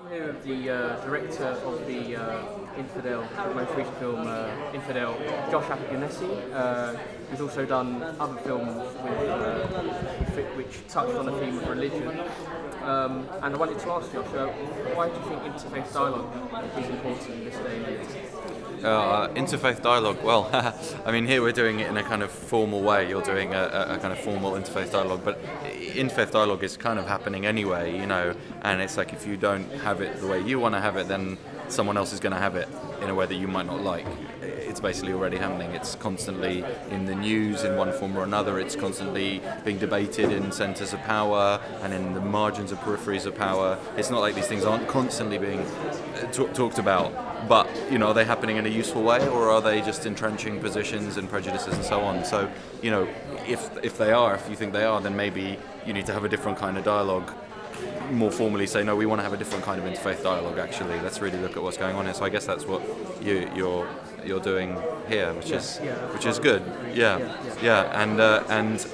I'm here with the director of the Infidel, most recent film, Infidel, Josh Appignanessi, who's also done other films which touched on the theme of religion. And I wanted to ask Josh, why do you think interfaith dialogue is important in this day and age? Interfaith dialogue, well, I mean, here we're doing it in a kind of formal way. You're doing a kind of formal interfaith dialogue, but interfaith dialogue is kind of happening anyway, you know, and it's like if you don't have it the way you want to have it, then someone else is going to have it in a way that you might not like. It's basically already happening. It's constantly in the news in one form or another. It's constantly being debated in centres of power and in the margins of peripheries of power. It's not like these things aren't constantly being talked about, but, you know, are they happening in a useful way, or are they just entrenching positions and prejudices and so on? So, you know, if they are, if you think they are, then maybe you need to have a different kind of dialogue. More formally say, no, we want to have a different kind of interfaith dialogue. Actually, let's really look at what's going on here. So I guess that's what you're doing here, which is good. Yeah. And I've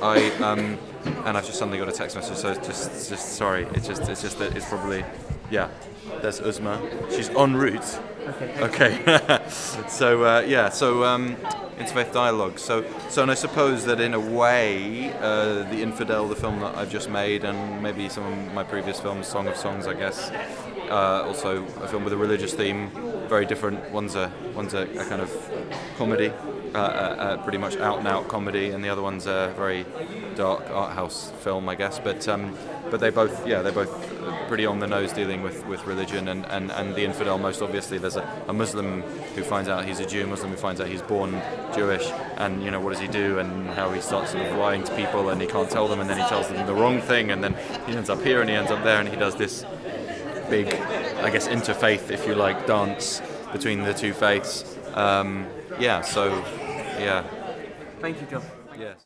just suddenly got a text message. So just sorry. It's just that it's probably There's Uzma. She's en route. Okay. So interfaith dialogue. So and I suppose that in a way, the Infidel, the film that I've just made, and maybe some of my previous films, Song of Songs, I guess, also a film with a religious theme, very different. One's a kind of comedy, pretty much out and out comedy, and the other one's a very dark art house film, I guess. But they're both pretty on the nose, dealing with religion and the infidel. Most obviously, there's a Muslim who finds out he's a Jew, Muslim who finds out he's born Jewish, and, you know, what does he do, and how he starts sort of lying to people, and he can't tell them, and then he tells them the wrong thing, and then he ends up here and he ends up there, and he does this big, I guess, interfaith, if you like, dance between the two faiths. Thank you, John. Yes.